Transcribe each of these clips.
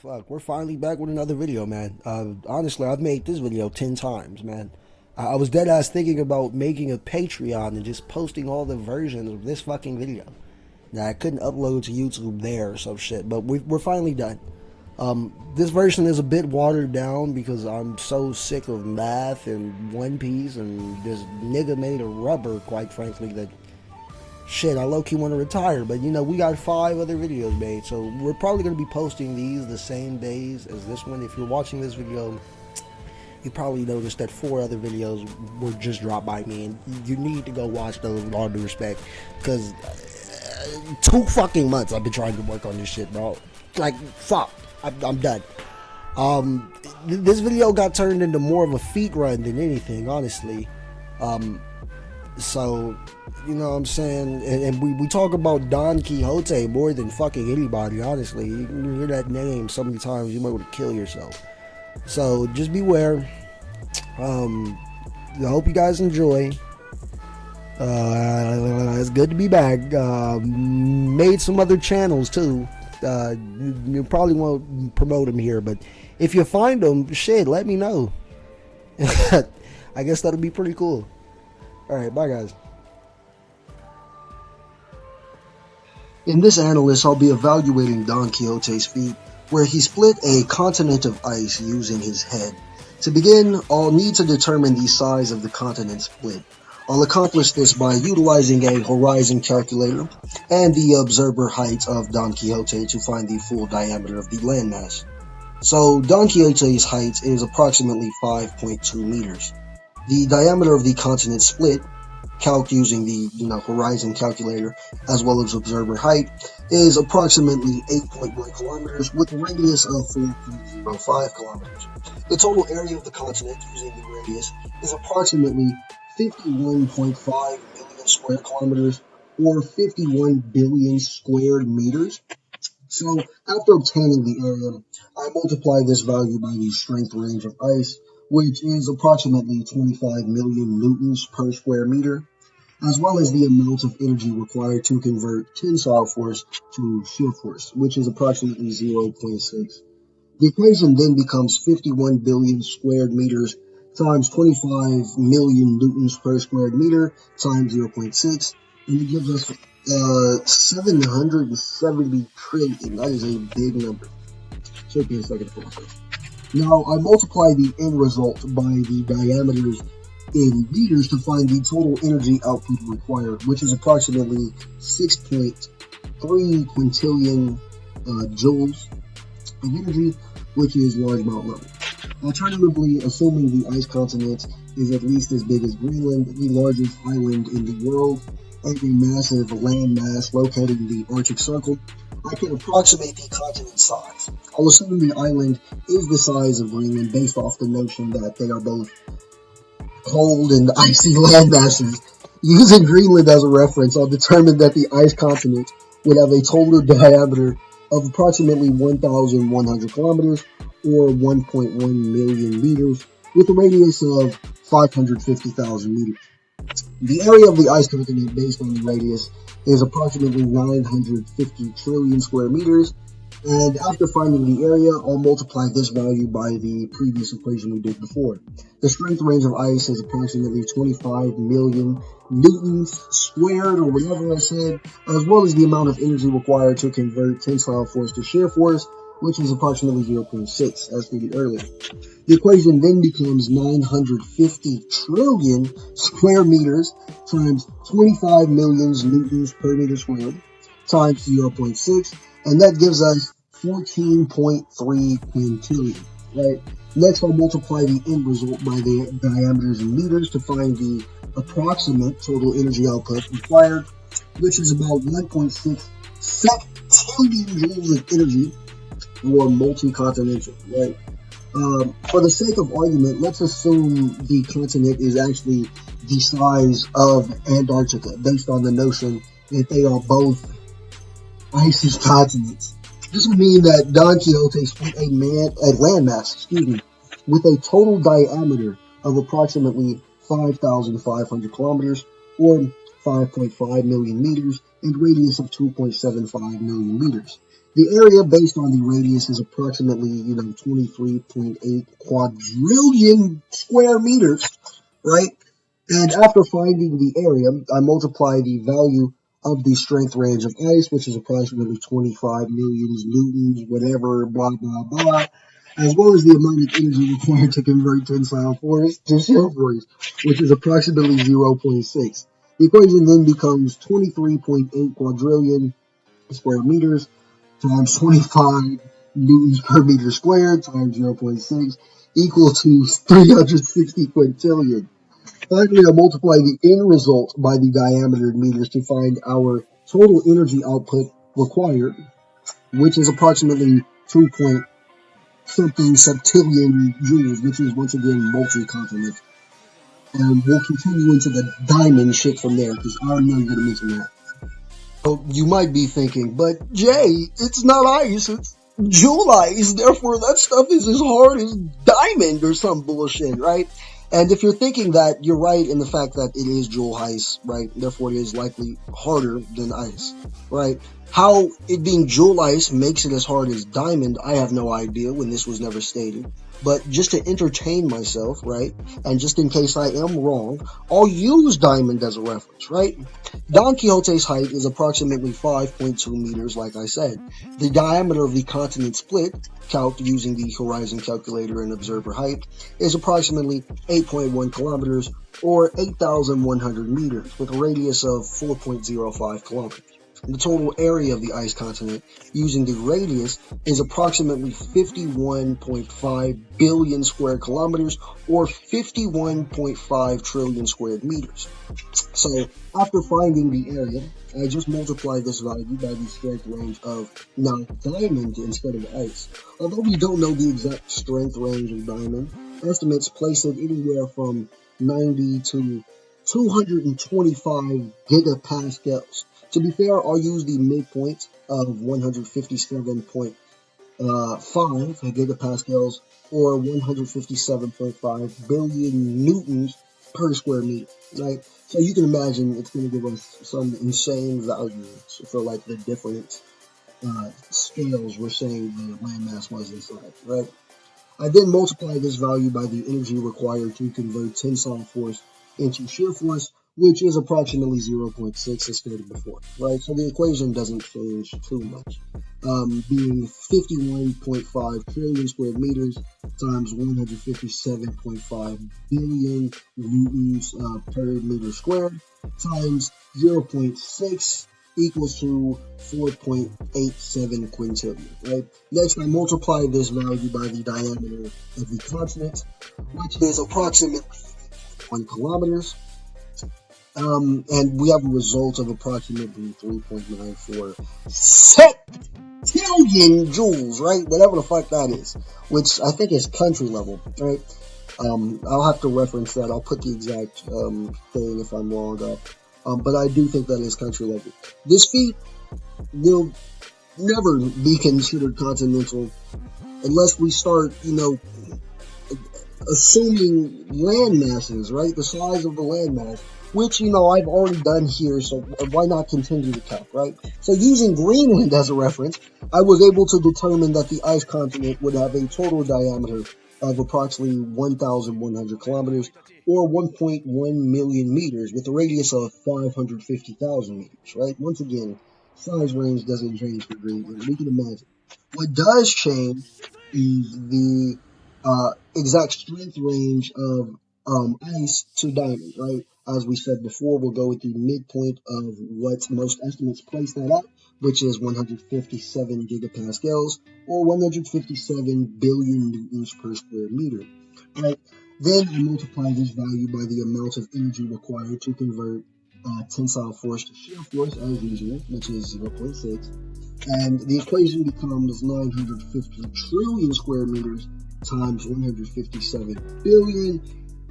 Fuck, we're finally back with another video, man. Honestly, I've made this video 10 times, man. I was dead ass thinking about making a Patreon and just posting all the versions of this fucking video. Now, I couldn't upload to YouTube there or some shit, but we're finally done. This version is a bit watered down because I'm so sick of math and One Piece and this nigga made of rubber, quite frankly, that shit, I low-key want to retire, but you know, we got 5 other videos made, so we're probably going to be posting these the same days as this one. If you're watching this video, you probably noticed that 4 other videos were just dropped by me, and you need to go watch those with all due respect, because 2 fucking months I've been trying to work on this shit, bro. Like, fuck, I'm done. This video got turned into more of a feet run than anything, honestly. So, you know what I'm saying? And we talk about Don Quixote more than fucking anybody, honestly. You hear that name so many times, you might want to kill yourself. So, just beware. I hope you guys enjoy. It's good to be back. Made some other channels, too. You probably won't promote them here, but if you find them, shit, let me know. I guess that'll be pretty cool. Alright, bye guys. In this analysis, I'll be evaluating Don Quixote's feat, where he split a continent of ice using his head. To begin, I'll need to determine the size of the continent split. I'll accomplish this by utilizing a horizon calculator and the observer height of Don Quixote to find the full diameter of the landmass. So, Don Quixote's height is approximately 5.2 meters. The diameter of the continent split, calc using the horizon calculator as well as observer height, is approximately 8.1 kilometers with a radius of 4.05 kilometers. The total area of the continent using the radius is approximately 51.5 million square kilometers or 51 billion square meters. So after obtaining the area, I multiply this value by the strength range of ice, which is approximately 25 million newtons per square meter, as well as the amount of energy required to convert tensile force to shear force, which is approximately 0.6. The equation then becomes 51 billion square meters times 25 million newtons per square meter times 0.6, and it gives us 770 trillion. That is a big number. Took me a second to process. Now, I multiply the end result by the diameters in meters to find the total energy output required, which is approximately 6.3 quintillion joules of energy, which is large Mount level. Alternatively, assuming the ice continent is at least as big as Greenland, the largest island in the world, and a massive landmass located in the Arctic Circle, I can approximate the continent's size. I'll assume the island is the size of Greenland based off the notion that they are both cold and icy landmasses. Using Greenland as a reference, I'll determine that the ice continent would have a total diameter of approximately 1,100 kilometers or 1.1 million meters with a radius of 550,000 meters. The area of the ice continent based on the radius is approximately 950 trillion square meters, and after finding the area, I'll multiply this value by the previous equation we did before. The strength range of ice is approximately 25 million newtons squared, or whatever I said, as well as the amount of energy required to convert tensile force to shear force, which is approximately 0.6, as stated earlier. The equation then becomes 950 trillion square meters times 25 million newtons per meter squared times 0.6, and that gives us 14.3 quintillion, right? Next, I'll multiply the end result by the diameters in meters to find the approximate total energy output required, which is about 1.6 septillion joules of energy, or multi-continental, right? For the sake of argument, let's assume the continent is actually the size of Antarctica, based on the notion that they are both icy continents. This would mean that Don Quixote split a landmass, with a total diameter of approximately 5,500 kilometers, or 5.5 million meters, and radius of 2.75 million meters. The area based on the radius is approximately, 23.8 quadrillion square meters, right? And after finding the area, I multiply the value of the strength range of ice, which is approximately 25 million newtons, whatever, blah, blah, blah, as well as the amount of energy required to convert tensile force to shear force, which is approximately zero point 0.6. The equation then becomes 23.8 quadrillion square meters times 25 newtons per meter squared times zero point 0.6 equal to 360 quintillion. Finally, I multiply the end result by the diameter in meters to find our total energy output required, which is approximately 2 point something septillion joules, which is once again multi-continent. And we'll continue into the diamond shit from there, because I already know you're going to mention that. So you might be thinking, but Jay, it's not ice, it's jewel ice, therefore that stuff is as hard as diamond or some bullshit, right? And if you're thinking that, you're right in the fact that it is jewel ice, right? Therefore it is likely harder than ice, right? How it being jewel ice makes it as hard as diamond, I have no idea when this was never stated. But just to entertain myself, right, and just in case I am wrong, I'll use diamond as a reference, right? Don Quixote's height is approximately 5.2 meters, like I said. The diameter of the continent split, calc using the horizon calculator and observer height, is approximately 8.1 kilometers, or 8,100 meters, with a radius of 4.05 kilometers. The total area of the ice continent using the radius is approximately 51.5 billion square kilometers, or 51.5 trillion square meters. So after finding the area, I just multiply this value by the strength range of now diamond instead of ice. Although we don't know the exact strength range of diamond, estimates place it anywhere from 90 to 225 gigapascals. To be fair, I'll use the midpoint of 157.5 gigapascals, or 157.5 billion newtons per square meter, right? So you can imagine it's going to give us some insane values for like the different scales we're saying the landmass was inside, right? I then multiply this value by the energy required to convert tensile force into shear force, which is approximately 0.6 as stated before, right? So the equation doesn't change too much, being 51.5 trillion square meters times 157.5 billion newtons per meter squared times 0.6 equals to 4.87 quintillion, right? Next, I multiply this value by the diameter of the continent, which is approximately 1 kilometers. And we have a result of approximately 3.94 septillion joules, right? Whatever the fuck that is, which I think is country level, right? I'll have to reference that. I'll put the exact thing if I'm wrong up. But I do think that is country level. This feat will never be considered continental unless we start, assuming land masses, right? The size of the landmass, which, I've already done here, so why not continue to count, right? So using Greenland as a reference, I was able to determine that the ice continent would have a total diameter of approximately 1,100 kilometers, or 1.1 million meters, with a radius of 550,000 meters, right? Once again, size range doesn't change for Greenland. We can imagine. What does change is the exact strength range of ice to diamond, right? As we said before, we'll go with the midpoint of what most estimates place that at, which is 157 gigapascals, or 157 billion newtons per square meter, right? Then I multiply this value by the amount of energy required to convert tensile force to shear force, as usual, which is 0.6. And the equation becomes 950 trillion square meters times 157 billion,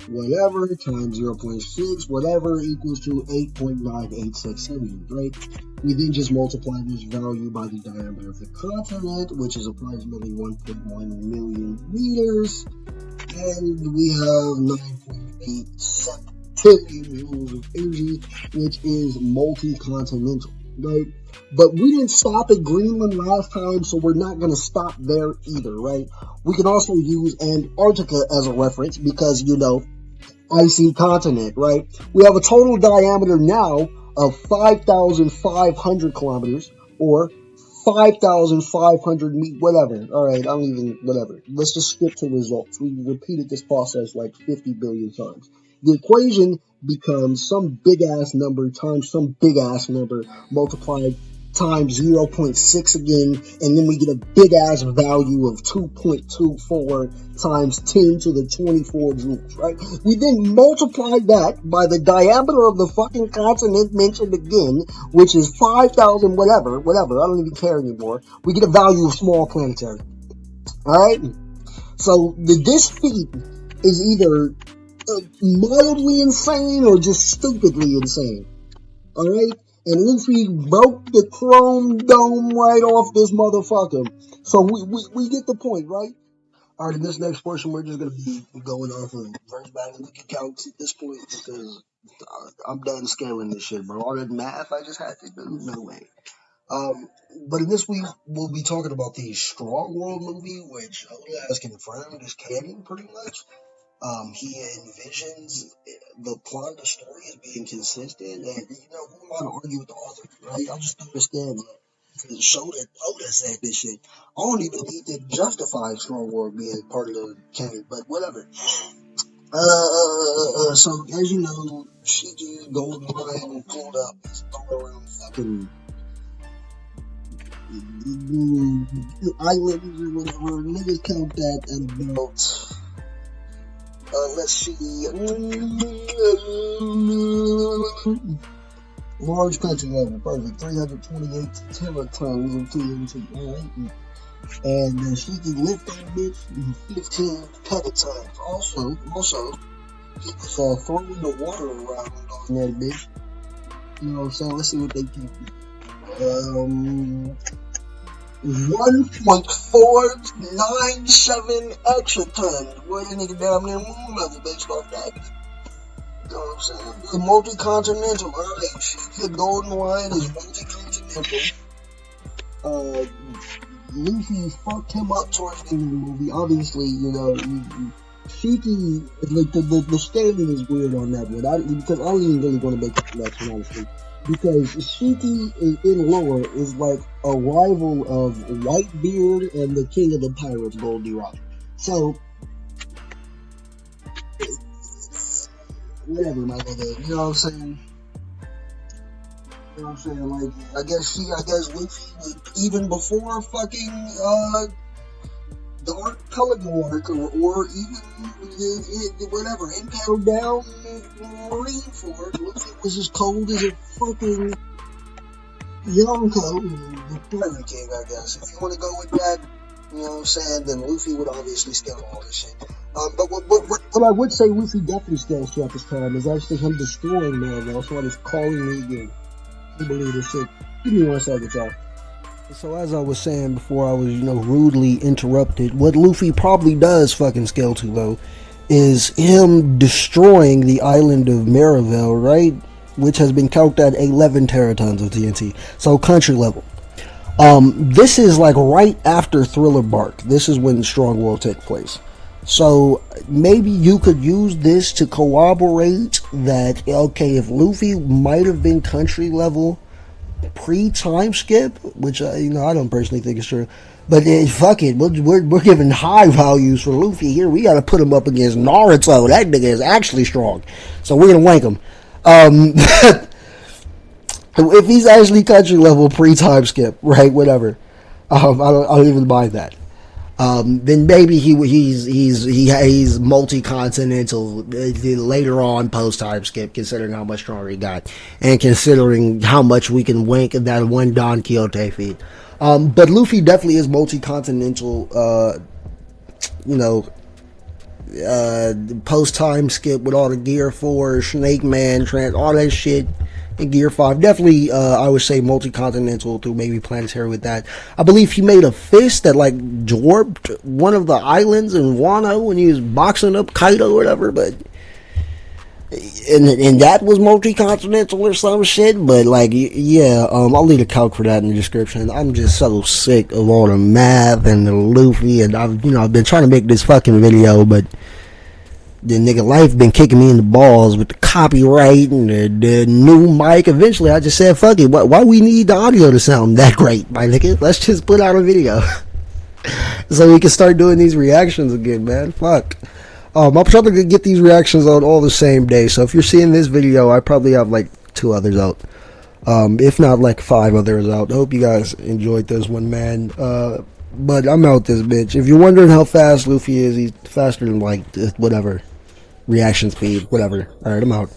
whatever, times 0.6, whatever, equals to 8.986 million, right? We then just multiply this value by the diameter of the continent, which is approximately 1.1 million meters, and we have 9.8 septillion joules of energy, which is multi-continental. right? But we didn't stop at Greenland last time, so we're not going to stop there either, right? We can also use Antarctica as a reference because, icy continent, right? We have a total diameter now of 5,500 kilometers or 5,500 meters, whatever. All right, I don't even, whatever. Let's just skip to results. We repeated this process like 50 billion times. The equation becomes some big ass number times some big ass number multiplied times 0.6 again, and then we get a big ass value of 2.24 times 10 to the 24 joules, right? We then multiply that by the diameter of the fucking continent mentioned again, which is 5,000 whatever, I don't even care anymore. We get a value of small planetary, alright? So this feat is either mildly insane or just stupidly insane, alright? And Luffy broke the chrome dome right off this motherfucker. So we get the point, right? Alright, in this next portion, we're just going to be going off of verse battle accounts at this point because I'm done scaling this shit, bro. All that math I just had to do, no way. But in this week, we'll be talking about the Strong World movie, which Oda has confirmed is canon pretty much. He envisions the plot of the story as being consistent, and who am I to argue with the author, right? I'll just understand that the show that Oda said this shit. I don't even need to justify Strong World being part of the canon, but whatever. So as you know, Shiki Golden Lion pulled up, he's throwing around fucking islands or whatever. Niggas count that at about. Let's see. Large country level, perfect. 328 teratons of TNT. Alright. And she can lift that bitch 15 petatons. Also, he was throwing the water around on that bitch. You know what I'm saying? Let's see what they can do. 1.497 extra tons. Boy, that nigga down near moon level based off that. You know what I'm saying? The multi-continental. Alright, the Golden Lion is multi-continental. Luffy fucked him up towards the end of the movie. Obviously, Shiki, like, the scaling is weird on that one. Because I don't even really want to make a connection, honestly. Because Shiki in lore is like a rival of Whitebeard and the King of the Pirates, Goldie Rock. So, whatever, my nigga. You know what I'm saying? You know what I'm saying? Like, I guess Luffy, even before fucking, the Archipelago arc, or even, whatever, Impel Down Marineford, Luffy was as cold as a fucking Yonko, the Pirate King, I guess. If you want to go with that, you know what I'm saying, then Luffy would obviously scale all this shit. But what I would say Luffy definitely scales throughout this time is actually him destroying Marvel, so I was calling me again. You believe this shit. Give me 1 second, y'all. So as I was saying before I was, rudely interrupted, what Luffy probably does fucking scale to, though, is him destroying the island of Marivel, right? Which has been calculated at 11 teratons of TNT. So country level. This is like right after Thriller Bark. This is when Strong World take place. So maybe you could use this to corroborate that, okay, if Luffy might have been country level pre-time skip, which I don't personally think is true, but fuck it, we're giving high values for Luffy here. We gotta put him up against Naruto. That nigga is actually strong, so we're gonna wank him. If he's actually country level pre-time skip, right? Whatever. I don't even mind that. Then maybe he's multi-continental later on post time skip, considering how much stronger he got and considering how much we can wank that one Don Quixote feat. But Luffy definitely is multi-continental. Post time skip with all the Gear 4, Snake Man, all that shit. In Gear 5, definitely, I would say multi-continental through maybe planetary with that. I believe he made a fist that, like, dwarfed one of the islands in Wano when he was boxing up Kaido or whatever, but and that was multi-continental or some shit. But like, yeah, I'll leave a calc for that in the description. I'm just so sick of all the math and the Luffy, and I've been trying to make this fucking video, but the nigga life been kicking me in the balls with the copyright and the new mic. Eventually, I just said, fuck it. Why we need the audio to sound that great, my nigga? Let's just put out a video so we can start doing these reactions again, man. Fuck. I'm probably gonna get these reactions out all the same day. So if you're seeing this video, I probably have like 2 others out. If not like 5 others out. I hope you guys enjoyed this one, man. But I'm out this bitch. If you're wondering how fast Luffy is, he's faster than like whatever. Reaction speed, whatever. Alright, I'm out.